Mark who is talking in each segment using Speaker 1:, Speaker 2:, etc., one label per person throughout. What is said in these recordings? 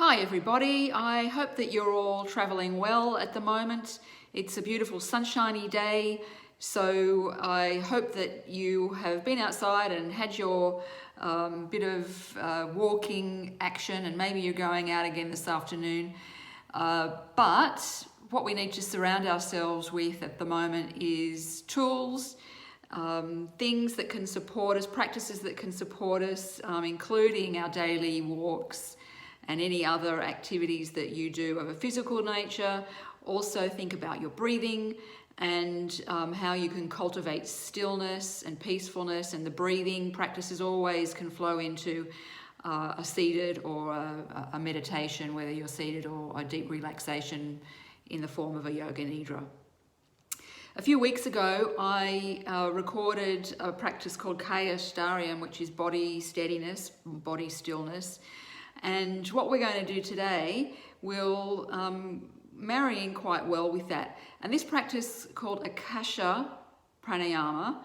Speaker 1: Hi everybody, I hope that you're all travelling well at the moment. It's a beautiful sunshiny day, so I hope that you have been outside and had your bit of walking action, and maybe you're going out again this afternoon. But what we need to surround ourselves with at the moment is tools, things that can support us, practices that can support us, including our daily walks and any other activities that you do of a physical nature. Also think about your breathing and how you can cultivate stillness and peacefulness, and the breathing practices always can flow into a seated or a meditation, whether you're seated or a deep relaxation in the form of a yoga nidra. A few weeks ago, I recorded a practice called Kaya, which is body steadiness, body stillness. And what we're going to do today will marry in quite well with that. And this practice called Akasha Pranayama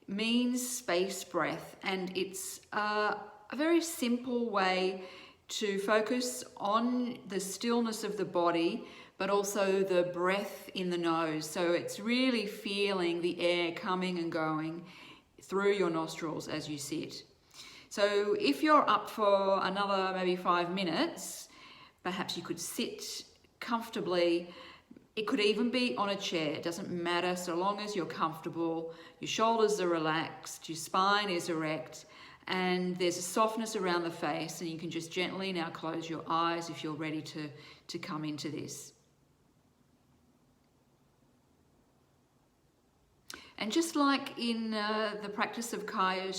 Speaker 1: means space breath, and it's a very simple way to focus on the stillness of the body, but also the breath in the nose. So it's really feeling the air coming and going through your nostrils as you sit. So if you're up for another maybe 5 minutes, perhaps you could sit comfortably. It could even be on a chair, it doesn't matter, so long as you're comfortable, your shoulders are relaxed, your spine is erect, and there's a softness around the face, and you can just gently now close your eyes if you're ready to come into this. And just like in the practice of Kaya,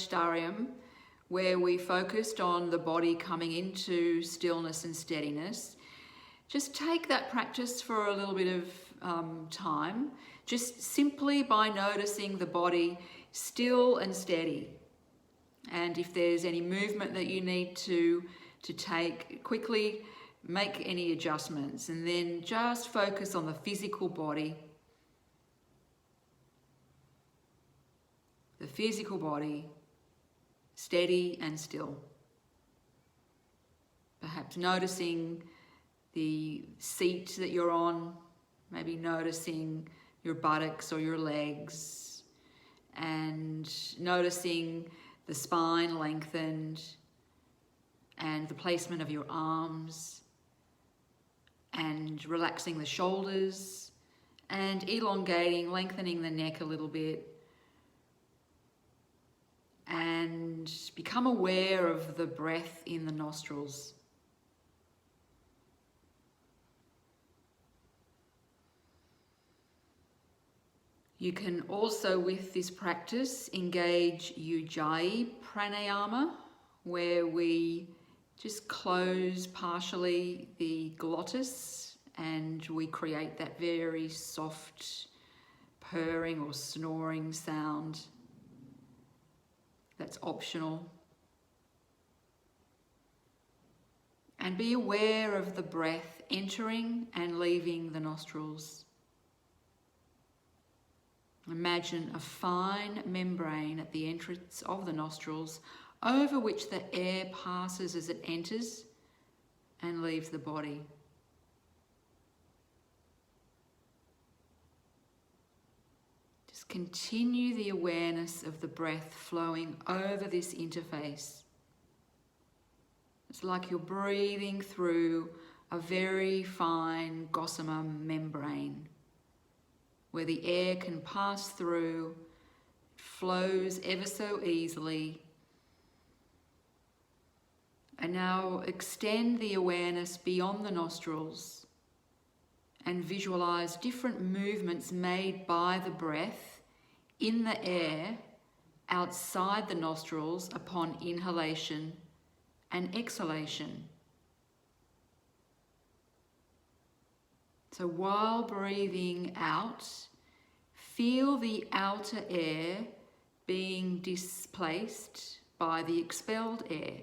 Speaker 1: where we focused on the body coming into stillness and steadiness, just take that practice for a little bit of time, just simply by noticing the body still and steady. And if there's any movement that you need to take, quickly make any adjustments, and then just focus on the physical body. The physical body, steady and still. Perhaps noticing the seat that you're on, maybe noticing your buttocks or your legs, and noticing the spine lengthened, and the placement of your arms, and relaxing the shoulders, and elongating, lengthening the neck a little bit. And become aware of the breath in the nostrils. You can also, with this practice, engage Ujjayi Pranayama, where we just close partially the glottis and we create that very soft purring or snoring sound. That's optional. And be aware of the breath entering and leaving the nostrils. Imagine a fine membrane at the entrance of the nostrils over which the air passes as it enters and leaves the body. Continue the awareness of the breath flowing over this interface. It's like you're breathing through a very fine gossamer membrane where the air can pass through, it flows ever so easily. And now extend the awareness beyond the nostrils and visualize different movements made by the breath in the air outside the nostrils upon inhalation and exhalation. So while breathing out, feel the outer air being displaced by the expelled air.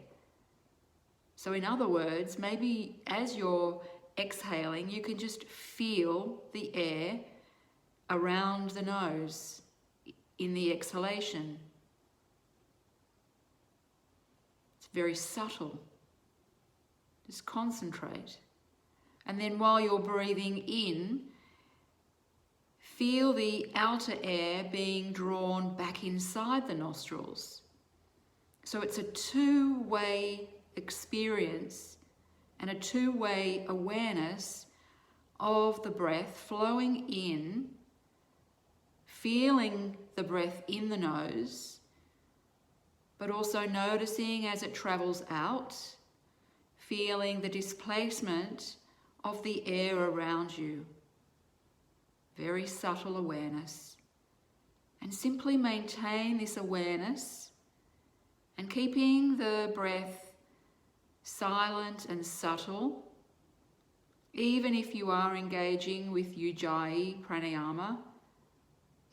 Speaker 1: So in other words, maybe as you're exhaling, you can just feel the air around the nose in the exhalation. It's very subtle. Just concentrate. And then while you're breathing in, feel the outer air being drawn back inside the nostrils. So it's a two-way experience and a two-way awareness of the breath flowing in, feeling the breath in the nose, but also noticing as it travels out, feeling the displacement of the air around you. Very subtle awareness. And simply maintain this awareness and keeping the breath silent and subtle, even if you are engaging with Ujjayi Pranayama,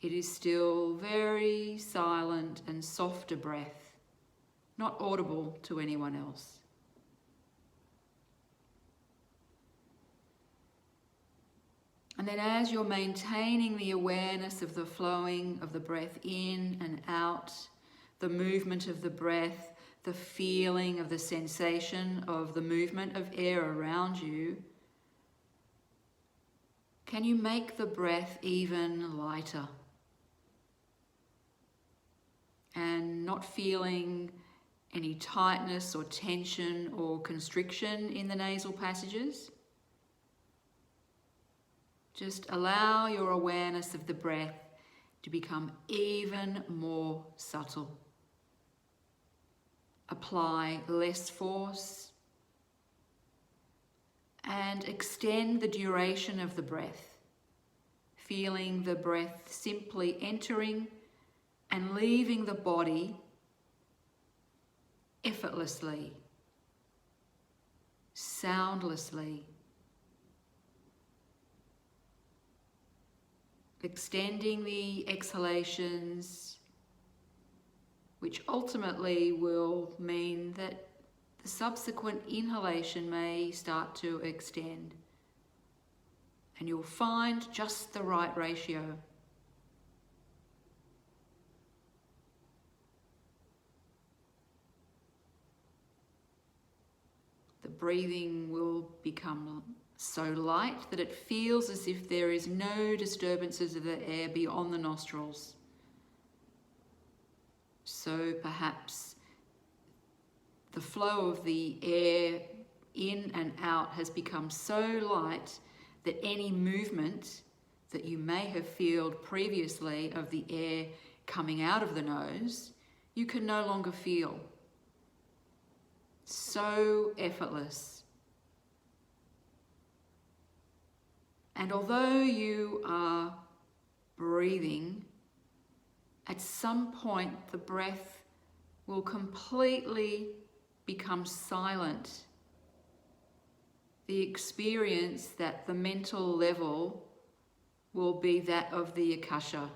Speaker 1: it is still very silent and softer breath, not audible to anyone else. And then as you're maintaining the awareness of the flowing of the breath in and out, the movement of the breath, the feeling of the sensation of the movement of air around you, can you make the breath even lighter? And not feeling any tightness or tension or constriction in the nasal passages. Just allow your awareness of the breath to become even more subtle. Apply less force and extend the duration of the breath, feeling the breath simply entering and leaving the body effortlessly, soundlessly, extending the exhalations, which ultimately will mean that the subsequent inhalation may start to extend, and you'll find just the right ratio. The breathing will become so light that it feels as if there is no disturbances of the air beyond the nostrils. So perhaps the flow of the air in and out has become so light that any movement that you may have felt previously of the air coming out of the nose, you can no longer feel. So effortless. And although you are breathing, at some point the breath will completely become silent. The experience at the mental level will be that of the Akasha,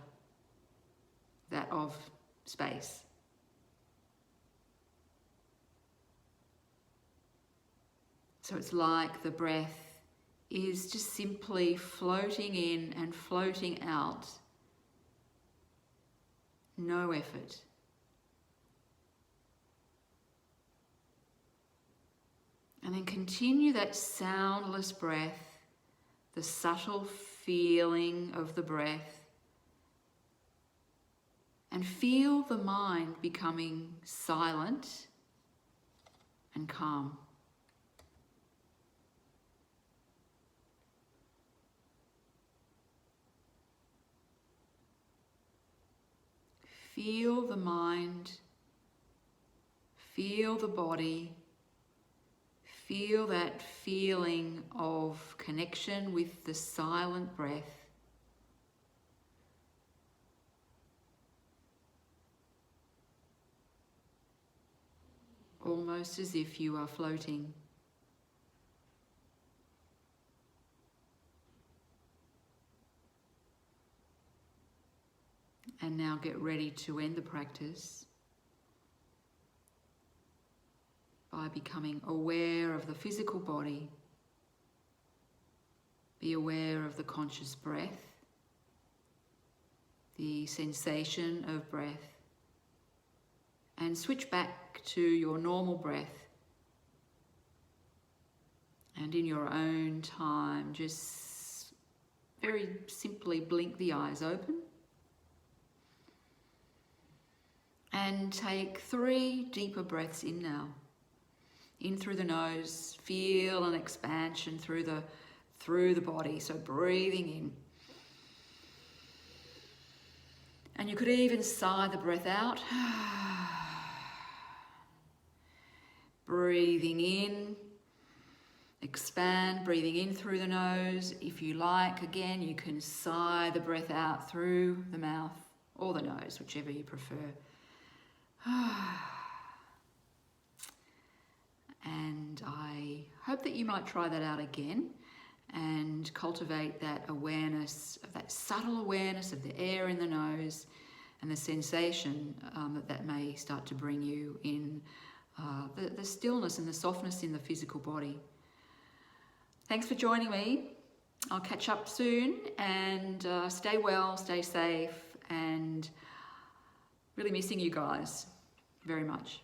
Speaker 1: that of space. So it's like the breath is just simply floating in and floating out. No effort. And then continue that soundless breath, the subtle feeling of the breath, and feel the mind becoming silent and calm. Feel the mind, feel the body, feel that feeling of connection with the silent breath. Almost as if you are floating. And now get ready to end the practice by becoming aware of the physical body. Be aware of the conscious breath, the sensation of breath, and switch back to your normal breath. And in your own time, just very simply blink the eyes open. And take 3 deeper breaths in now. In through the nose, feel an expansion through the body, so breathing in. And you could even sigh the breath out. Breathing in, expand, breathing in through the nose. If you like, again, you can sigh the breath out through the mouth or the nose, whichever you prefer. And I hope that you might try that out again and cultivate that awareness, that subtle awareness of the air in the nose and the sensation that may start to bring you in the stillness and the softness in the physical body. Thanks for joining me. I'll catch up soon, and stay well, stay safe, and really missing you guys very much.